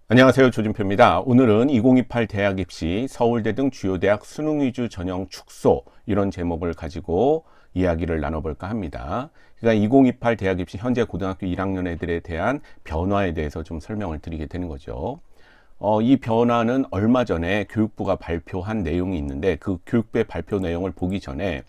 안녕하세요. 조진표입니다. 오늘은 2028 대학 입시 서울대 등 주요 대학 수능 위주 전형 축소 이런 제목을 가지고 이야기를 나눠볼까 합니다. 그러니까 2028 대학 입시 현재 고등학교 1학년 애들에 대한 변화에 대해서 좀 설명을 드리게 되는 거죠. 이 변화는 얼마 전에 교육부가 발표한 내용이 있는데 그 교육부의 발표 내용을 보기 전에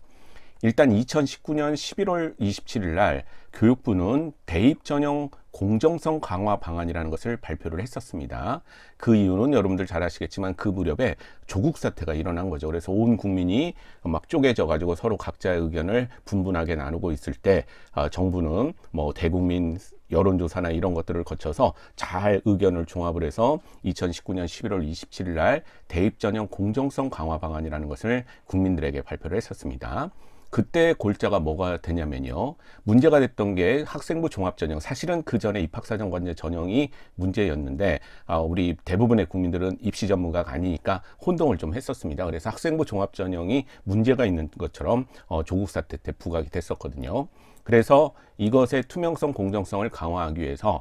일단 2019년 11월 27일 날 교육부는 대입 전형 공정성 강화 방안이라는 것을 발표를 했었습니다. 그 이유는 여러분들 잘 아시겠지만 그 무렵에 조국 사태가 일어난 거죠. 그래서 온 국민이 막 쪼개져 가지고 서로 각자의 의견을 분분하게 나누고 있을 때 정부는 뭐 대국민 여론조사나 이런 것들을 거쳐서 잘 의견을 종합을 해서 2019년 11월 27일 날 대입 전형 공정성 강화 방안이라는 것을 국민들에게 발표를 했었습니다. 그때 골자가 뭐가 되냐면요. 문제가 됐던 게 학생부 종합전형. 사실은 그 전에 입학사정관제 전형이 문제였는데 우리 대부분의 국민들은 입시 전문가가 아니니까 혼동을 좀 했었습니다. 그래서 학생부 종합전형이 문제가 있는 것처럼 조국 사태 때 부각이 됐었거든요. 그래서 이것의 투명성, 공정성을 강화하기 위해서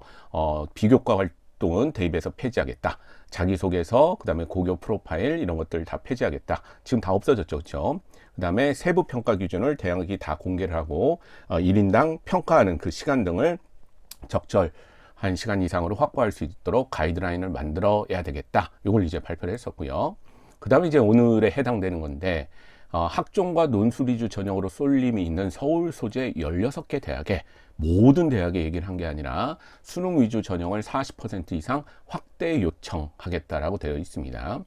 비교과 활동은 대입에서 폐지하겠다. 자기소개서, 그 다음에 고교 프로파일 이런 것들 다 폐지하겠다. 지금 다 없어졌죠. 그렇죠? 그 다음에 세부 평가 기준을 대학이 다 공개를 하고 1인당 평가하는 그 시간 등을 적절 1시간 이상으로 확보할 수 있도록 가이드라인을 만들어야 되겠다. 이걸 이제 발표를 했었고요. 그 다음에 이제 오늘에 해당되는 건데 학종과 논술 위주 전형으로 쏠림이 있는 서울 소재 16개 대학에 모든 대학에 얘기를 한 게 아니라 수능 위주 전형을 40% 이상 확대 요청하겠다라고 되어 있습니다.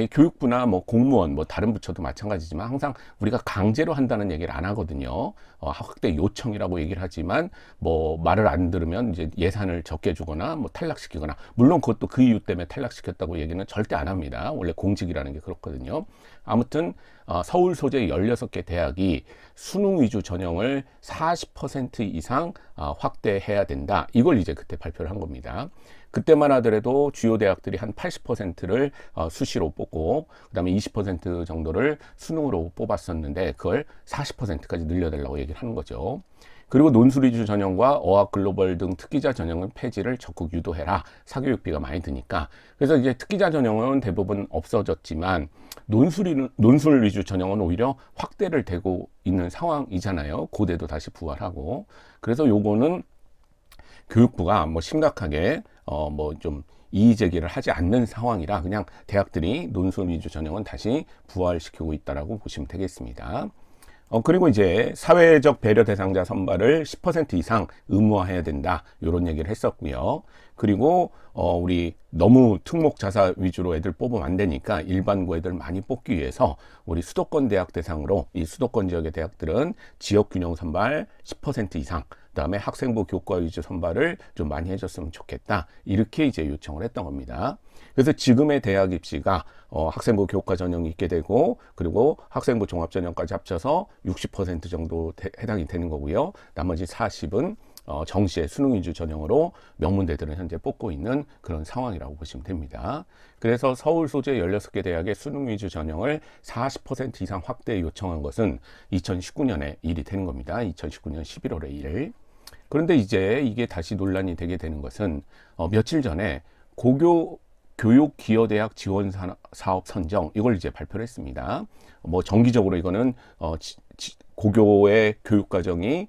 교육부나 뭐 공무원, 뭐 다른 부처도 마찬가지지만 항상 우리가 강제로 한다는 얘기를 안 하거든요. 확대 요청이라고 얘기를 하지만 뭐 말을 안 들으면 이제 예산을 적게 주거나 뭐 탈락시키거나, 물론 그것도 그 이유 때문에 탈락시켰다고 얘기는 절대 안 합니다. 원래 공직이라는 게 그렇거든요. 아무튼 서울 소재 16개 대학이 수능 위주 전형을 40% 이상 확대해야 된다. 이걸 이제 그때 발표를 한 겁니다. 그때만 하더라도 주요 대학들이 한 80%를 수시로 뽑고 그다음에 20% 정도를 수능으로 뽑았었는데 그걸 40%까지 늘려달라고 얘기를 하는 거죠. 그리고 논술 위주 전형과 어학 글로벌 등 특기자 전형은 폐지를 적극 유도해라. 사교육비가 많이 드니까. 그래서 이제 특기자 전형은 대부분 없어졌지만 논술 위주 전형은 오히려 확대를 되고 있는 상황이잖아요. 고대도 다시 부활하고. 그래서 요거는 교육부가 뭐 심각하게 뭐 좀 이의 제기를 하지 않는 상황이라 그냥 대학들이 논술 위주 전형은 다시 부활시키고 있다라고 보시면 되겠습니다. 그리고 이제 사회적 배려 대상자 선발을 10% 이상 의무화해야 된다. 이런 얘기를 했었고요. 그리고 우리 너무 특목 자사 위주로 애들 뽑으면 안 되니까 일반고 애들 많이 뽑기 위해서 우리 수도권 대학 대상으로 이 수도권 지역의 대학들은 지역 균형 선발 10% 이상, 그다음에 학생부 교과 위주 선발을 좀 많이 해줬으면 좋겠다. 이렇게 이제 요청을 했던 겁니다. 그래서 지금의 대학 입시가 학생부 교과 전형이 있게 되고 그리고 학생부 종합 전형까지 합쳐서 60% 정도 해당이 되는 거고요. 나머지 40은 정시의 수능 위주 전형으로 명문대들은 현재 뽑고 있는 그런 상황이라고 보시면 됩니다. 그래서 서울 소재 16개 대학의 수능 위주 전형을 40% 이상 확대 요청한 것은 2019년에 일이 되는 겁니다. 2019년 11월의 일. 그런데 이제 이게 다시 논란이 되게 되는 것은 며칠 전에 고교 교육기여대학 지원 사업 선정 이걸 이제 발표를 했습니다. 뭐 정기적으로 이거는 고교의 교육과정이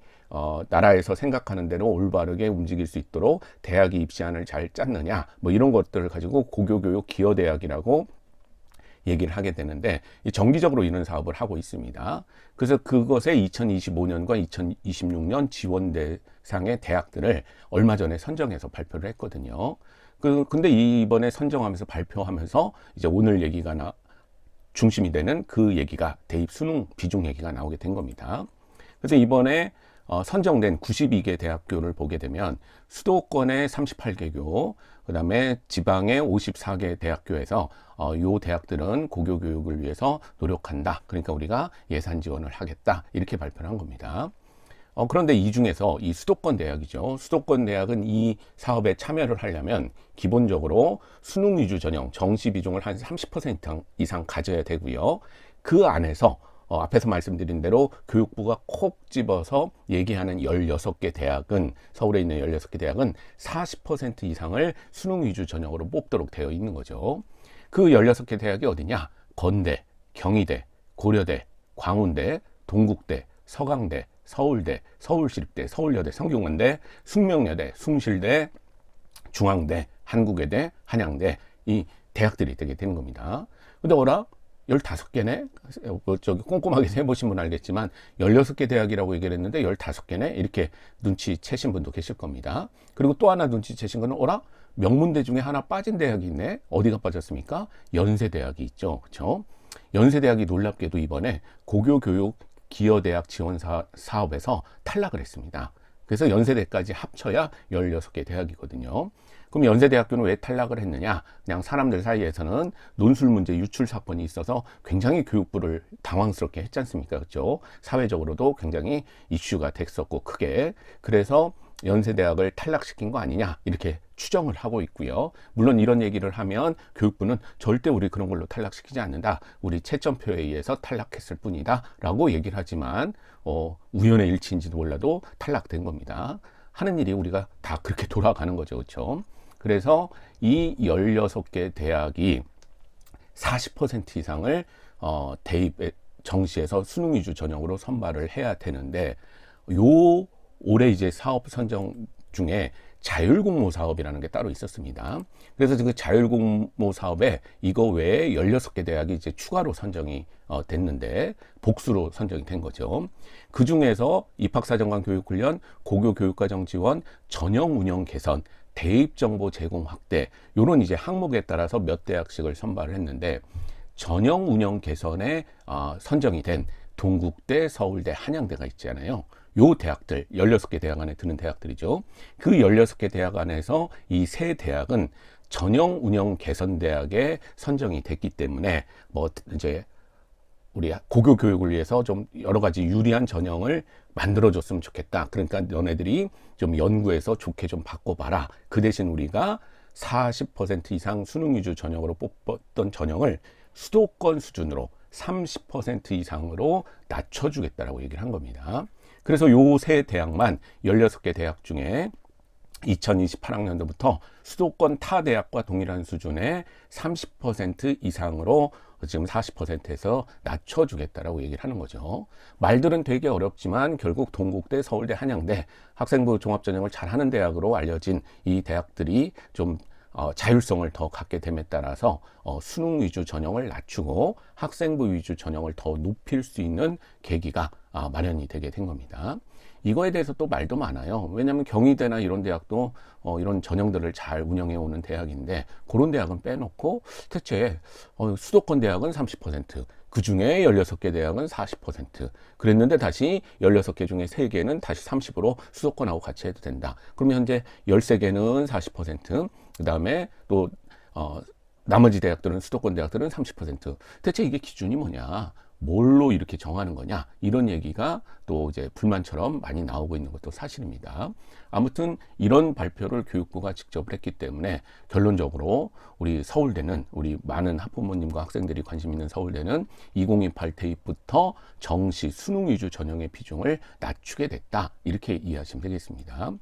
나라에서 생각하는 대로 올바르게 움직일 수 있도록 대학이 입시안을 잘 짰느냐 뭐 이런 것들을 가지고 고교교육기여대학이라고 얘기를 하게 되는데 정기적으로 이런 사업을 하고 있습니다. 그래서 그것에 2025년과 2026년 지원 대상의 대학들을 얼마 전에 선정해서 발표를 했거든요. 근데 이번에 선정하면서 발표하면서 이제 오늘 얘기가 중심이 되는 그 얘기가 대입 수능 비중 얘기가 나오게 된 겁니다. 그래서 이번에 선정된 92개 대학교를 보게 되면 수도권의 38개교, 그 다음에 지방의 54개 대학교에서 요 대학들은 고교 교육을 위해서 노력한다. 그러니까 우리가 예산 지원을 하겠다. 이렇게 발표를 한 겁니다. 그런데 이 중에서 이 수도권 대학이죠. 수도권 대학은 이 사업에 참여를 하려면 기본적으로 수능 위주 전형, 정시 비중을 한 30% 이상 가져야 되고요. 그 안에서 앞에서 말씀드린 대로 교육부가 콕 집어서 얘기하는 16개 대학은, 서울에 있는 16개 대학은 40% 이상을 수능 위주 전형으로 뽑도록 되어 있는 거죠. 그 16개 대학이 어디냐? 건대, 경희대, 고려대, 광운대, 동국대, 서강대, 서울대, 서울시립대, 서울여대, 성균관대, 숙명여대, 숭실대, 중앙대, 한국외대, 한양대, 이 대학들이 되게 되는 겁니다. 근데 어라? 15개네? 저기 꼼꼼하게 세보시면 알겠지만 16개 대학이라고 얘기를 했는데 15개네? 이렇게 눈치채신 분도 계실 겁니다. 그리고 또 하나 눈치채신 거는 어라? 명문대 중에 하나 빠진 대학이 있네? 어디가 빠졌습니까? 연세대학이 있죠. 그렇죠? 연세대학이 놀랍게도 이번에 고교교육 기여대학 지원 사업에서 탈락을 했습니다. 그래서 연세대까지 합쳐야 16개 대학이거든요. 그럼 연세대학교는 왜 탈락을 했느냐? 그냥 사람들 사이에서는 논술 문제 유출 사건이 있어서 굉장히 교육부를 당황스럽게 했지 않습니까? 그렇죠? 사회적으로도 굉장히 이슈가 됐었고 크게. 그래서 연세대학을 탈락시킨 거 아니냐 이렇게 추정을 하고 있고요. 물론 이런 얘기를 하면 교육부는 절대 우리 그런 걸로 탈락시키지 않는다. 우리 채점표에 의해서 탈락했을 뿐이다 라고 얘기를 하지만 우연의 일치인지도 몰라도 탈락된 겁니다. 하는 일이 우리가 다 그렇게 돌아가는 거죠. 그렇죠? 그래서 이 16개 대학이 40% 이상을 대입 정시에서 수능 위주 전형으로 선발을 해야 되는데 올해 이제 사업 선정 중에 자율공모 사업이라는 게 따로 있었습니다. 그래서 그 자율공모 사업에 이거 외에 16개 대학이 이제 추가로 선정이 됐는데 복수로 선정이 된 거죠. 그 중에서 입학사정관 교육훈련, 고교교육과정 지원, 전형 운영 개선, 대입 정보 제공 확대 이런 이제 항목에 따라서 몇 대학씩을 선발을 했는데 전형 운영 개선에 선정이 된 동국대, 서울대, 한양대가 있잖아요. 요 대학들 16개 대학 안에 드는 대학들이죠. 그 16개 대학 안에서 이 세 대학은 전형 운영 개선 대학에 선정이 됐기 때문에 뭐 이제 우리 고교 교육을 위해서 좀 여러 가지 유리한 전형을 만들어줬으면 좋겠다. 그러니까 너네들이 좀 연구해서 좋게 좀 바꿔봐라. 그 대신 우리가 40% 이상 수능 위주 전형으로 뽑았던 전형을 수도권 수준으로 30% 이상으로 낮춰주겠다라고 얘기를 한 겁니다. 그래서 요 세 대학만 16개 대학 중에 2028학년도부터 수도권 타 대학과 동일한 수준의 30% 이상으로 지금 40%에서 낮춰주겠다라고 얘기를 하는 거죠. 말들은 되게 어렵지만 결국 동국대, 서울대, 한양대 학생부 종합전형을 잘하는 대학으로 알려진 이 대학들이 좀 자율성을 더 갖게 됨에 따라서 수능 위주 전형을 낮추고 학생부 위주 전형을 더 높일 수 있는 계기가 마련이 되게 된 겁니다. 이거에 대해서 또 말도 많아요. 왜냐하면 경희대나 이런 대학도 이런 전형들을 잘 운영해 오는 대학인데 그런 대학은 빼놓고 대체 수도권 대학은 30%, 그 중에 16개 대학은 40%, 그랬는데 다시 16개 중에 3개는 다시 30으로 수도권하고 같이 해도 된다. 그러면 현재 13개는 40%, 그 다음에 또 나머지 대학들은 수도권 대학들은 30%. 대체 이게 기준이 뭐냐? 뭘로 이렇게 정하는 거냐? 이런 얘기가 또 이제 불만처럼 많이 나오고 있는 것도 사실입니다. 아무튼 이런 발표를 교육부가 직접 했기 때문에 결론적으로 우리 서울대는, 우리 많은 학부모님과 학생들이 관심 있는 서울대는 2028 대입부터 정시 수능 위주 전형의 비중을 낮추게 됐다. 이렇게 이해하시면 되겠습니다.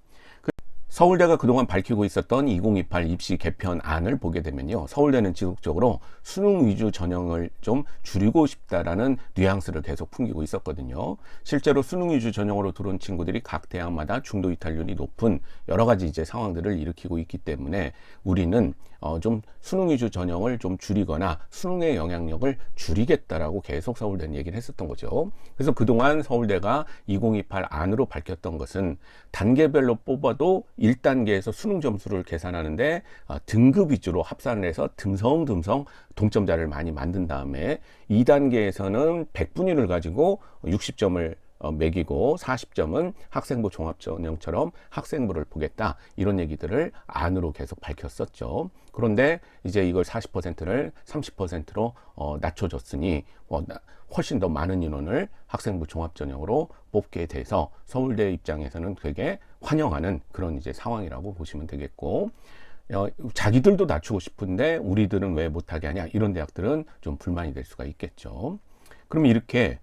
서울대가 그동안 밝히고 있었던 2028 입시 개편안을 보게 되면요. 서울대는 지속적으로 수능 위주 전형을 좀 줄이고 싶다라는 뉘앙스를 계속 풍기고 있었거든요. 실제로 수능 위주 전형으로 들어온 친구들이 각 대학마다 중도 이탈률이 높은 여러 가지 이제 상황들을 일으키고 있기 때문에 우리는 좀 수능 위주 전형을 좀 줄이거나 수능의 영향력을 줄이겠다라고 계속 서울대는 얘기를 했었던 거죠. 그래서 그동안 서울대가 2028 안으로 밝혔던 것은 단계별로 뽑아도 1단계에서 수능 점수를 계산하는데 등급 위주로 합산을 해서 듬성듬성 동점자를 많이 만든 다음에 2단계에서는 100분위를 가지고 60점을 매기고 40점은 학생부 종합전형처럼 학생부를 보겠다, 이런 얘기들을 안으로 계속 밝혔었죠. 그런데 이제 이걸 40%를 30%로 낮춰줬으니 훨씬 더 많은 인원을 학생부 종합전형으로 뽑게 돼서 서울대 입장에서는 되게 환영하는 그런 이제 상황이라고 보시면 되겠고, 자기들도 낮추고 싶은데 우리들은 왜 못하게 하냐, 이런 대학들은 좀 불만이 될 수가 있겠죠. 그럼 이렇게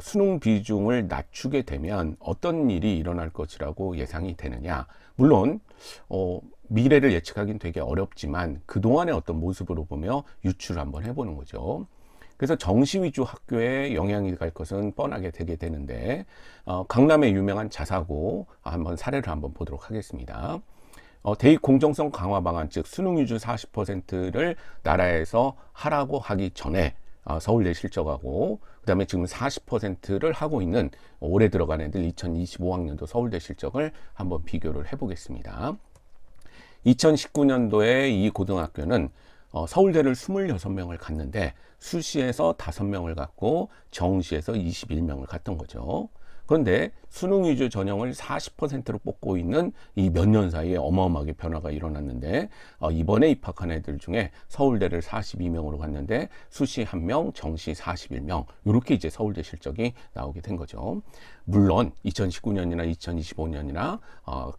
수능 비중을 낮추게 되면 어떤 일이 일어날 것이라고 예상이 되느냐. 물론 미래를 예측하기는 되게 어렵지만 그동안의 어떤 모습으로 보며 유추를 한번 해보는 거죠. 그래서 정시 위주 학교에 영향이 갈 것은 뻔하게 되게 되는데, 강남의 유명한 자사고 한번 사례를 한번 보도록 하겠습니다. 대입 공정성 강화 방안, 즉 수능 위주 40%를 나라에서 하라고 하기 전에 서울대 실적하고, 그 다음에 지금 40%를 하고 있는 올해 들어간 애들 2025학년도 서울대 실적을 한번 비교를 해보겠습니다. 2019년도에 이 고등학교는 서울대를 26명을 갔는데 수시에서 5명을 갔고 정시에서 21명을 갔던 거죠. 그런데 수능 위주 전형을 40%로 뽑고 있는 이 몇 년 사이에 어마어마하게 변화가 일어났는데, 이번에 입학한 애들 중에 서울대를 42명으로 갔는데 수시 1명, 정시 41명, 이렇게 이제 서울대 실적이 나오게 된 거죠. 물론 2019년이나 2025년이나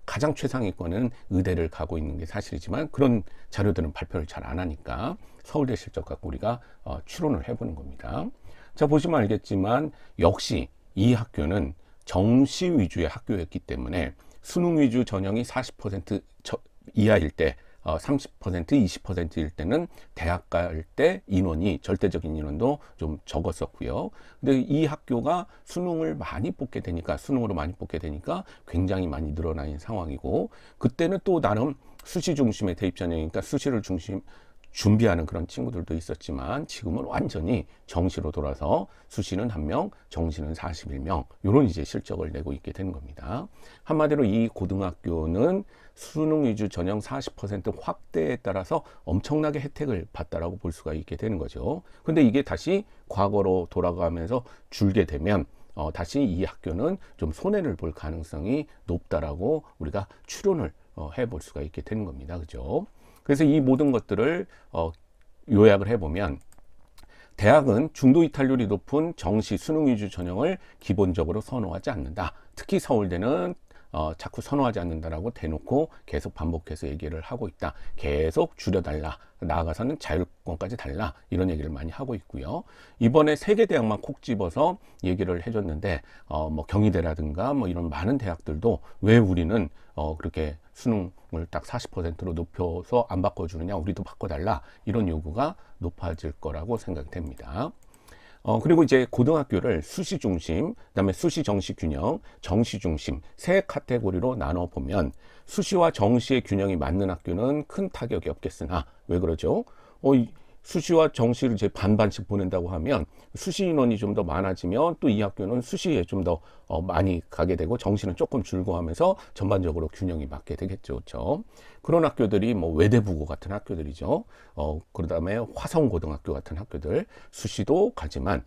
가장 최상위권은 의대를 가고 있는 게 사실이지만 그런 자료들은 발표를 잘 안 하니까 서울대 실적 갖고 우리가 추론을 해보는 겁니다. 자, 보시면 알겠지만 역시 이 학교는 정시 위주의 학교였기 때문에 수능 위주 전형이 40% 이하일 때, 30%, 20%일 때는 대학 갈 때 인원이, 절대적인 인원도 좀 적었었고요. 근데 이 학교가 수능을 많이 뽑게 되니까, 수능으로 많이 뽑게 되니까 굉장히 많이 늘어나는 상황이고, 그때는 또 나름 수시 중심의 대입 전형이니까 수시를 준비하는 그런 친구들도 있었지만 지금은 완전히 정시로 돌아서 수시는 1명, 정시는 41명, 이런 이제 실적을 내고 있게 되는 겁니다. 한마디로 이 고등학교는 수능 위주 전형 40% 확대에 따라서 엄청나게 혜택을 받다라고 볼 수가 있게 되는 거죠. 근데 이게 다시 과거로 돌아가면서 줄게 되면 다시 이 학교는 좀 손해를 볼 가능성이 높다라고 우리가 추론을 해볼 수가 있게 되는 겁니다. 그죠? 그래서 이 모든 것들을 요약을 해보면, 대학은 중도 이탈률이 높은 정시 수능 위주 전형을 기본적으로 선호하지 않는다. 특히 서울대는 자꾸 선호하지 않는다라고 대놓고 계속 반복해서 얘기를 하고 있다. 계속 줄여달라. 나아가서는 자율권까지 달라. 이런 얘기를 많이 하고 있고요. 이번에 3개 대학만 콕 집어서 얘기를 해줬는데, 뭐 경희대라든가 뭐 이런 많은 대학들도 왜 우리는 그렇게 수능을 딱 40%로 높여서 안 바꿔주느냐, 우리도 바꿔달라, 이런 요구가 높아질 거라고 생각이 됩니다. 그리고 이제 고등학교를 수시 중심, 그다음에 수시 정시 균형, 정시 중심 세 카테고리로 나눠 보면 수시와 정시의 균형이 맞는 학교는 큰 타격이 없겠으나, 왜 그러죠? 수시와 정시를 이제 반반씩 보낸다고 하면 수시 인원이 좀 더 많아지면 또 이 학교는 수시에 좀 더 많이 가게 되고 정시는 조금 줄고 하면서 전반적으로 균형이 맞게 되겠죠. 그렇죠? 그런 학교들이 뭐 외대부고 같은 학교들이죠. 그다음에 화성고등학교 같은 학교들, 수시도 가지만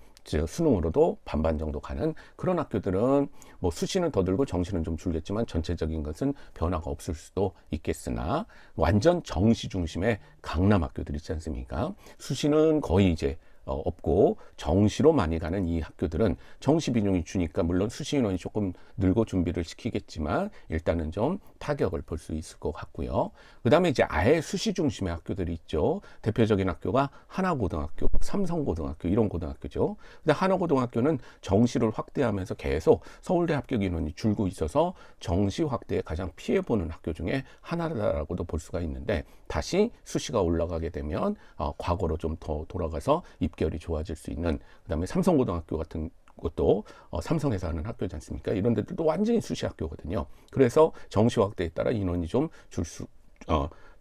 수능으로도 반반 정도 가는 그런 학교들은 뭐 수시는 더 들고 정시는 좀 줄겠지만 전체적인 것은 변화가 없을 수도 있겠으나, 완전 정시 중심의 강남 학교들 있지 않습니까? 수시는 거의 이제 없고 정시로 많이 가는 이 학교들은 정시 비중이 주니까 물론 수시 인원이 조금 늘고 준비를 시키겠지만 일단은 좀 타격을 볼 수 있을 것 같고요. 그 다음에 이제 아예 수시 중심의 학교들이 있죠. 대표적인 학교가 하나고등학교, 삼성고등학교, 이런 고등학교죠. 근데 하나고등학교는 정시를 확대하면서 계속 서울대 합격 인원이 줄고 있어서 정시 확대에 가장 피해보는 학교 중에 하나라고도 볼 수가 있는데, 다시 수시가 올라가게 되면 과거로 좀 더 돌아가서 입결이 좋아질 수 있는, 그 다음에 삼성고등학교 같은 것도 삼성에서 하는 학교지 않습니까? 이런 데들도 완전히 수시 학교거든요. 그래서 정시 확대에 따라 인원이 좀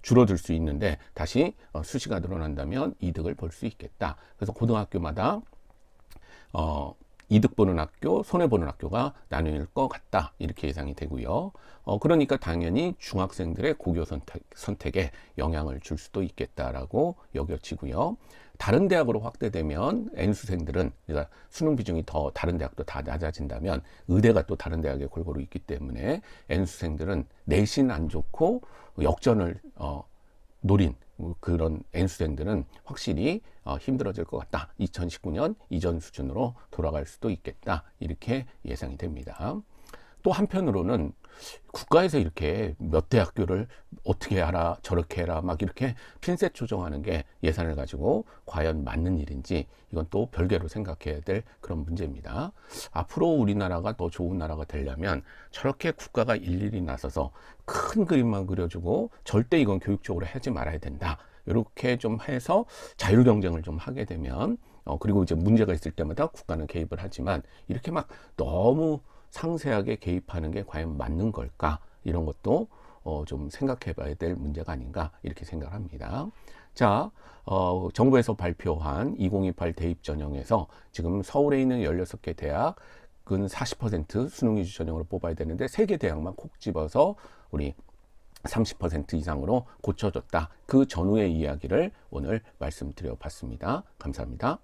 줄어들 수 있는데 다시 수시가 늘어난다면 이득을 볼 수 있겠다. 그래서 고등학교마다 이득 보는 학교, 손해 보는 학교가 나뉠 것 같다, 이렇게 예상이 되고요. 그러니까 당연히 중학생들의 고교 선택에 영향을 줄 수도 있겠다라고 여겨지고요. 다른 대학으로 확대되면 N수생들은, 그러니까 수능 비중이 더 다른 대학도 다 낮아진다면 의대가 또 다른 대학에 골고루 있기 때문에 N수생들은 내신 안 좋고 역전을 노린 그런 N수생들은 확실히 힘들어질 것 같다. 2019년 이전 수준으로 돌아갈 수도 있겠다. 이렇게 예상이 됩니다. 또 한편으로는 국가에서 이렇게 몇 대학교를 어떻게 하라 저렇게 해라 막 이렇게 핀셋 조정하는 게 예산을 가지고 과연 맞는 일인지 이건 또 별개로 생각해야 될 그런 문제입니다. 앞으로 우리나라가 더 좋은 나라가 되려면 저렇게 국가가 일일이 나서서 큰 그림만 그려주고 절대 이건 교육적으로 하지 말아야 된다. 이렇게 좀 해서 자율 경쟁을 좀 하게 되면 그리고 이제 문제가 있을 때마다 국가는 개입을 하지만 이렇게 막 너무 상세하게 개입하는 게 과연 맞는 걸까? 이런 것도 좀 생각해 봐야 될 문제가 아닌가 이렇게 생각합니다. 자, 정부에서 발표한 2028 대입 전형에서 지금 서울에 있는 16개 대학은 40% 수능 위주 전형으로 뽑아야 되는데 3개 대학만 콕 집어서 우리 30% 이상으로 고쳐줬다. 그 전후의 이야기를 오늘 말씀드려 봤습니다. 감사합니다.